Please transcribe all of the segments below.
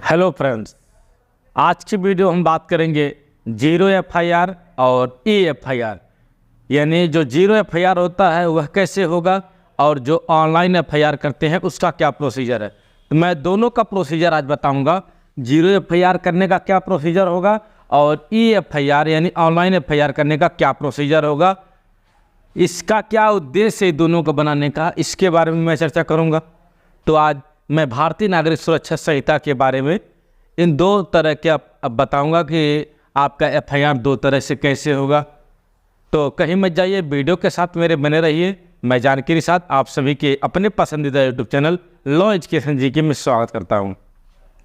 Hello friends, आज की video हम बात करेंगे जीरो एफआईआर और ई एफआईआर। यानी जो जीरो एफआईआर होता है वह कैसे होगा और जो ऑनलाइन एफआईआर करते हैं उसका क्या प्रोसीजर है। तो मैं दोनों का प्रोसीजर आज बताऊंगा। जीरो एफआईआर करने का क्या प्रोसीजर होगा और ई एफआईआर यानी ऑनलाइन एफआईआर करने का क्या प्रोसीजर होगा, इसका क्या उद्देश्य है दोनों को बनाने का, इसके बारे में मैं चर्चा करूँगा। तो आज मैं भारतीय नागरिक सुरक्षा संहिता के बारे में इन दो तरह के अब बताऊंगा कि आपका एफआईआर दो तरह से कैसे होगा। तो कहीं मत जाइए, वीडियो के साथ मेरे बने रहिए। मैं जानकारी के साथ आप सभी के अपने पसंदीदा YouTube channel law education GK में स्वागत करता हूं।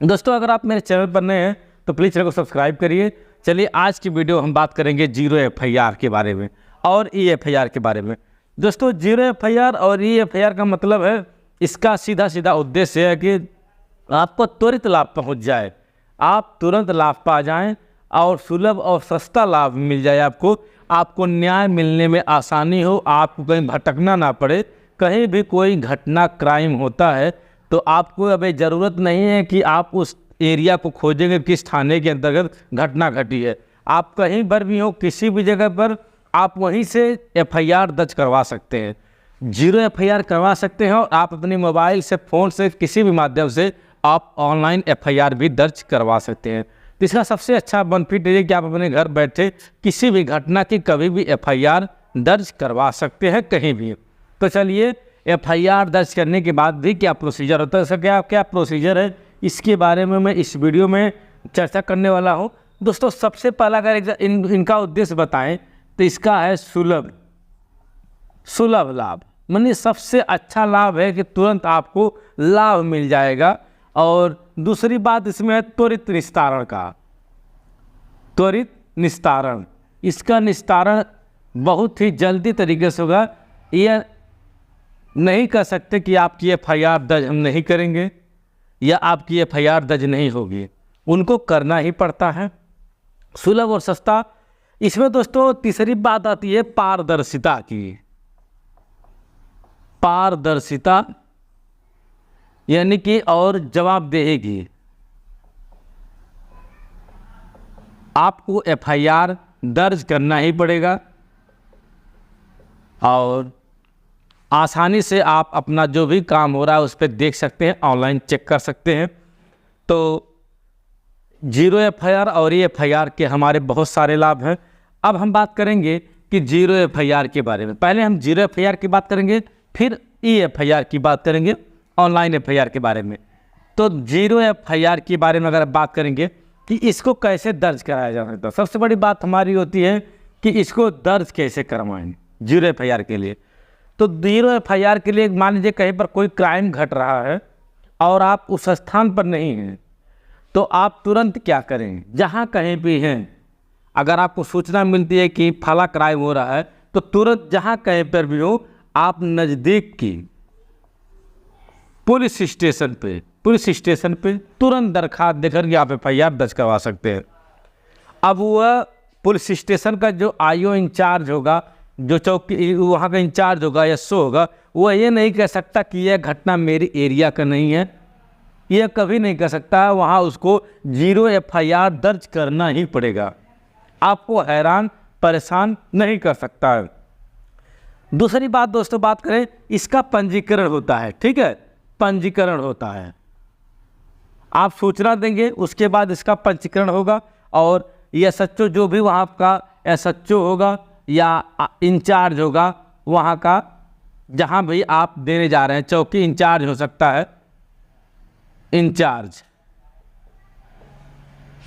दोस्तों, अगर आप मेरे चैनल पर नए हैं तो प्लीज़ चैनल को सब्सक्राइब करिए। चलिए, आज की वीडियो हम बात करेंगे जीरो एफआईआर के बारे में और ई एफआईआर के बारे में। दोस्तों, जीरो एफआईआर और ई एफआईआर का मतलब है, इसका सीधा सीधा उद्देश्य है कि आपको त्वरित लाभ पहुंच जाए, आप तुरंत लाभ पा जाएं और सुलभ और सस्ता लाभ मिल जाए। आपको न्याय मिलने में आसानी हो, आपको कहीं भटकना ना पड़े। कहीं भी कोई घटना क्राइम होता है तो आपको अभी ज़रूरत नहीं है कि आप उस एरिया को खोजेंगे किस थाने के अंतर्गत घटना घटी है। आप कहीं पर भी हो, किसी भी जगह पर आप वहीं से एफआईआर दर्ज करवा सकते हैं, जीरो एफआईआर करवा सकते हैं। और आप अपने मोबाइल से, फ़ोन से, किसी भी माध्यम से आप ऑनलाइन एफआईआर भी दर्ज करवा सकते हैं। तो इसका सबसे अच्छा बेनिफिट है कि आप अपने घर बैठे किसी भी घटना की कभी भी एफआईआर दर्ज करवा सकते हैं कहीं भी। तो चलिए, एफआईआर दर्ज करने के बाद भी क्या प्रोसीजर होता है, इसका क्या प्रोसीजर है, इसके बारे में मैं इस वीडियो में चर्चा करने वाला हूँ। दोस्तों, सबसे पहला अगर इनका उद्देश्य बताएँ तो इसका है सुलभ लाभ। माने सबसे अच्छा लाभ है कि तुरंत आपको लाभ मिल जाएगा। और दूसरी बात इसमें है त्वरित निस्तारण का। त्वरित निस्तारण, इसका निस्तारण बहुत ही जल्दी तरीके से होगा। यह नहीं कह सकते कि आपकी एफआईआर दर्ज हम नहीं करेंगे या आपकी एफआईआर दर्ज नहीं होगी, उनको करना ही पड़ता है। सुलभ और सस्ता। इसमें दोस्तों तीसरी बात आती है पारदर्शिता की। पारदर्शिता यानी कि और जवाबदेही की। आपको एफआईआर दर्ज करना ही पड़ेगा और आसानी से आप अपना जो भी काम हो रहा है उस पर देख सकते हैं, ऑनलाइन चेक कर सकते हैं। तो जीरो एफआईआर और ई एफआईआर के हमारे बहुत सारे लाभ हैं। अब हम बात करेंगे कि जीरो एफआईआर के बारे में। पहले हम जीरो एफआईआर की बात करेंगे, फिर ई एफआईआर की बात करेंगे, ऑनलाइन एफआईआर के बारे में। तो जीरो एफआईआर के बारे में अगर बात करेंगे कि इसको कैसे दर्ज कराया जा सकता है, सबसे बड़ी बात हमारी होती है कि इसको दर्ज कैसे करवाएं जीरो एफआईआर के लिए। तो जीरो एफआईआर के लिए मान लीजिए कहीं पर कोई क्राइम घट रहा है और आप उस स्थान पर नहीं हैं, तो आप तुरंत क्या करें, जहाँ कहीं भी हैं, अगर आपको सूचना मिलती है कि फला क्राइम हो रहा है तो तुरंत जहाँ कहीं पर भी हो आप नज़दीक की पुलिस स्टेशन पे तुरंत दरखास्त देकर के आप एफआईआर दर्ज करवा सकते हैं। अब वह पुलिस स्टेशन का जो आईओ इंचार्ज होगा, जो चौकी वहाँ का इंचार्ज होगा या सो होगा, वह ये नहीं कह सकता कि यह घटना मेरी एरिया का नहीं है, यह कभी नहीं कह सकता। वहाँ उसको जीरो एफआईआर दर्ज करना ही पड़ेगा, आपको हैरान परेशान नहीं कर सकता है। दूसरी बात दोस्तों, बात करें, इसका पंजीकरण होता है। ठीक है, पंजीकरण होता है। आप सूचना देंगे, उसके बाद इसका पंजीकरण होगा और एसएचओ जो भी वहाँ का एसएचओ होगा या इंचार्ज होगा वहाँ का, जहाँ भी आप देने जा रहे हैं, चौकी इंचार्ज हो सकता है, इंचार्ज,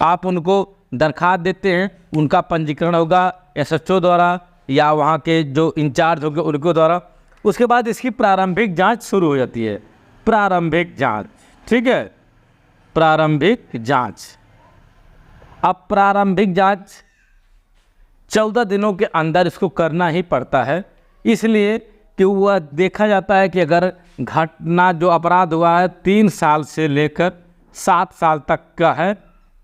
आप उनको दरखास्त देते हैं, उनका पंजीकरण होगा एसएचओ द्वारा या वहाँ के जो इंचार्ज होंगे उनके द्वारा। उसके बाद इसकी प्रारंभिक जांच शुरू हो जाती है। प्रारंभिक जांच, ठीक है, प्रारंभिक जांच। अब प्रारंभिक जांच 14 दिनों के अंदर इसको करना ही पड़ता है, इसलिए कि वह देखा जाता है कि अगर घटना जो अपराध हुआ है 3 साल से लेकर 7 साल तक का है,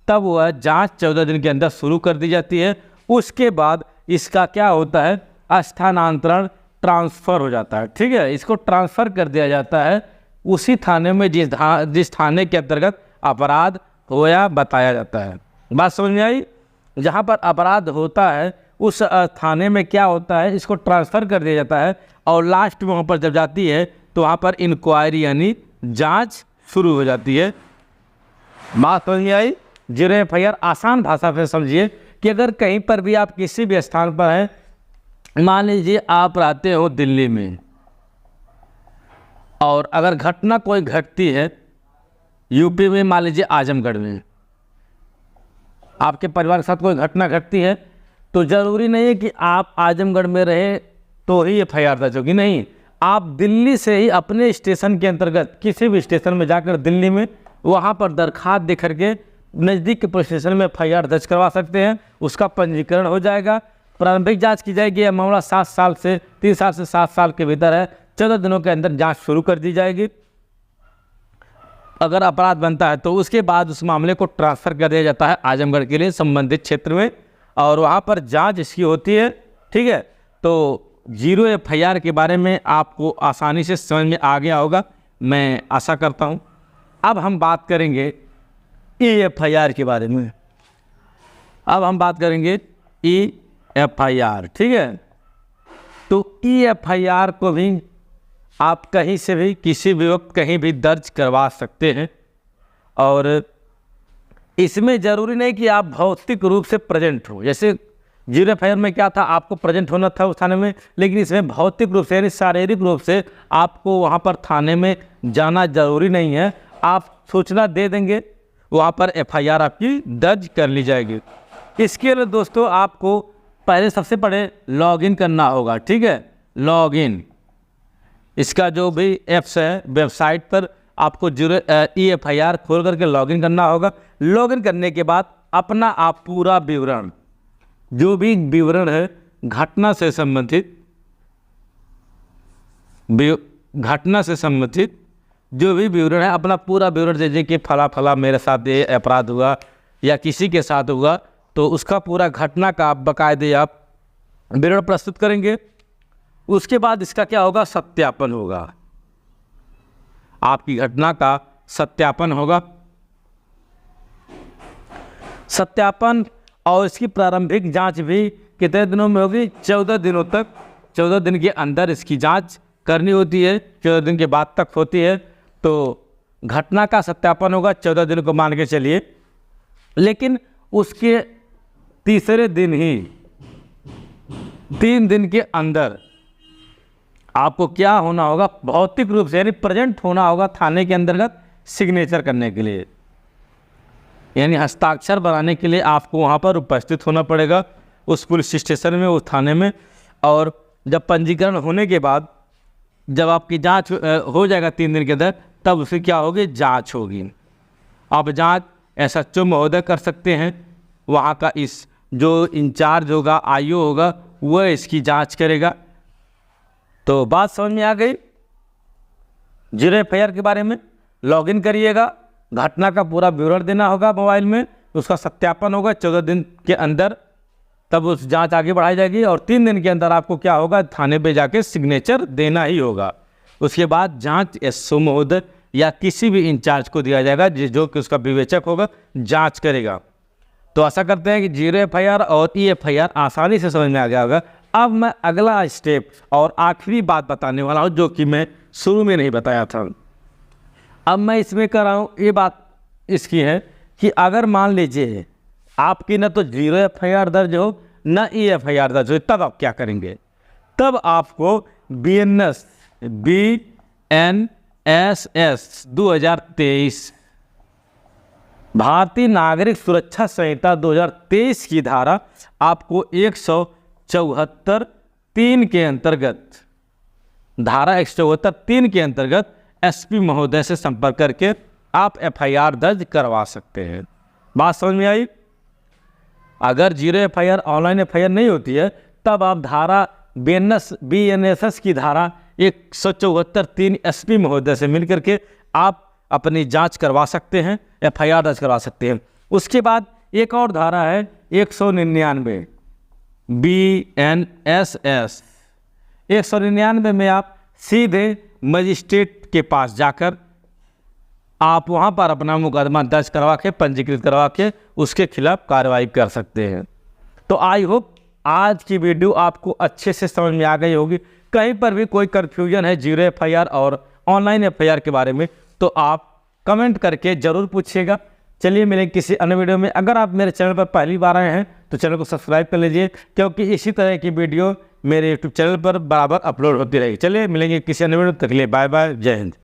तब वह जांच 14 दिन के अंदर शुरू कर दी जाती है। उसके बाद इसका क्या होता है, स्थानांतरण, ट्रांसफ़र हो जाता है। ठीक है, इसको ट्रांसफ़र कर दिया जाता है उसी थाने में जिस थाने के अंतर्गत अपराध होया बताया जाता है। बात समझ में आई? जहाँ पर अपराध होता है उस थाने में क्या होता है, इसको ट्रांसफ़र कर दिया जाता है और लास्ट में वहाँ पर जब जाती है तो वहाँ पर इंक्वायरी यानी जांच शुरू हो जाती है। बात समझ में आई? 0 FIR आसान भाषा में समझिए कि अगर कहीं पर भी आप किसी भी स्थान पर हैं, मान लीजिए आप रहते हो दिल्ली में और अगर घटना कोई घटती है यूपी में, मान लीजिए आजमगढ़ में, आपके परिवार के साथ कोई घटना घटती है तो ज़रूरी नहीं है कि आप आजमगढ़ में रहे तो ही FIR दर्ज होगी, नहीं। आप दिल्ली से ही अपने स्टेशन के अंतर्गत किसी भी स्टेशन में जाकर दिल्ली में वहाँ पर दरखास्त दे करके नज़दीक के पुलिस स्टेशन में FIR दर्ज करवा सकते हैं। उसका पंजीकरण हो जाएगा, प्रारंभिक जांच की जाएगी। यह मामला 3 साल से 7 साल के भीतर है, 14 दिनों के अंदर जांच शुरू कर दी जाएगी। अगर अपराध बनता है तो उसके बाद उस मामले को ट्रांसफ़र कर दिया जाता है आजमगढ़ के लिए संबंधित क्षेत्र में और वहाँ पर जांच इसकी होती है। ठीक है, तो 0 FIR के बारे में आपको आसानी से समझ में आ गया होगा, मैं आशा करता हूँ। अब हम बात करेंगे EFIR के बारे में। अब हम बात करेंगे EFIR। ठीक है, तो EFIR को भी आप कहीं से भी किसी भी वक्त कहीं भी दर्ज करवा सकते हैं और इसमें ज़रूरी नहीं कि आप भौतिक रूप से प्रेजेंट हो। जैसे 0 FIR में क्या था, आपको प्रेजेंट होना था उस थाने में, लेकिन इसमें भौतिक रूप से यानी शारीरिक रूप से आपको वहाँ पर थाने में जाना ज़रूरी नहीं है। आप सूचना दे देंगे, वहाँ पर FIR आपकी दर्ज कर ली जाएगी। इसके लिए दोस्तों आपको पहले सबसे पहले लॉगिन करना होगा। ठीक है, लॉगिन, इसका जो भी ऐप्स है वेबसाइट पर आपको EFIR खोल करके लॉगिन करना होगा। लॉगिन करने के बाद अपना आप पूरा विवरण, जो भी विवरण है घटना से संबंधित जो भी विवरण है, अपना पूरा विवरण दीजिए कि फला मेरे साथ ये अपराध हुआ या किसी के साथ हुआ, तो उसका पूरा घटना का आप बाकायदे आप विवरण प्रस्तुत करेंगे। उसके बाद इसका क्या होगा, सत्यापन होगा, आपकी घटना का सत्यापन होगा। सत्यापन और इसकी प्रारंभिक जांच भी कितने दिनों में होगी, 14 दिनों तक, 14 दिन के अंदर इसकी जांच करनी होती है, 14 दिन के बाद तक होती है। तो घटना का सत्यापन होगा 14 दिन को मान के चलिए, लेकिन उसके तीसरे दिन ही 3 दिन के अंदर आपको क्या होना होगा, भौतिक रूप से यानी प्रेजेंट होना होगा थाने के अंतर्गत सिग्नेचर करने के लिए, यानी हस्ताक्षर बनाने के लिए आपको वहाँ पर उपस्थित होना पड़ेगा उस पुलिस स्टेशन में, उस थाने में। और जब पंजीकरण होने के बाद जब आपकी जांच हो जाएगा 3 दिन के अंदर, तब उसकी क्या होगी, जांच होगी। आप जांच SHO महोदय कर सकते हैं, वहाँ का इस जो इंचार्ज होगा IO होगा वह इसकी जांच करेगा। तो बात समझ में आ गई 0 FIR के बारे में। लॉगिन करिएगा, घटना का पूरा विवरण देना होगा मोबाइल में, उसका सत्यापन होगा 14 दिन के अंदर, तब उस जांच आगे बढ़ाई जाएगी और 3 दिन के अंदर आपको क्या होगा, थाने पे जाके सिग्नेचर देना ही होगा। उसके बाद जांच SO महोदय या किसी भी इंचार्ज को दिया जाएगा जो कि उसका विवेचक होगा, जांच करेगा। तो आशा करते हैं कि 0 FIR और EFIR आसानी से समझ में आ गया होगा। अब मैं अगला स्टेप और आखिरी बात बताने वाला हूँ जो कि मैं शुरू में नहीं बताया था। अब मैं इसमें कर रहा हूँ, ये बात इसकी है कि अगर मान लीजिए आपकी न तो 0 FIR दर्ज हो न EFIR दर्ज हो, तब आप क्या करेंगे, तब आपको BNSS 2023 भारतीय नागरिक सुरक्षा संहिता 2023 की धारा आपको 174(3) के अंतर्गत, धारा 174(3) के अंतर्गत SP महोदय से संपर्क करके आप FIR दर्ज करवा सकते हैं। बात समझ में आई? अगर 0 FIR ऑनलाइन FIR नहीं होती है, तब आप धारा BNSS की धारा 174(3) SP महोदय से मिल करके आप अपनी जांच करवा सकते हैं, FIR दर्ज करवा सकते हैं। उसके बाद एक और धारा है 199 BNSS। 199 में आप सीधे मजिस्ट्रेट के पास जाकर आप वहाँ पर अपना मुकदमा दर्ज करवा के, पंजीकृत करवा के उसके खिलाफ कार्रवाई कर सकते हैं। तो आई होप आज की वीडियो आपको अच्छे से समझ में आ गई होगी। कहीं पर भी कोई कन्फ्यूजन है जीरो एफआईआर और ऑनलाइन एफआईआर के बारे में तो आप कमेंट करके ज़रूर पूछिएगा। चलिए मिलेंगे किसी अन्य वीडियो में। अगर आप मेरे चैनल पर पहली बार आए हैं तो चैनल को सब्सक्राइब कर लीजिए, क्योंकि इसी तरह की वीडियो मेरे यूट्यूब चैनल पर बराबर अपलोड होती रहेगी। चलिए मिलेंगे किसी अन्य वीडियो, तक के लिए बाय बाय, जय हिंद।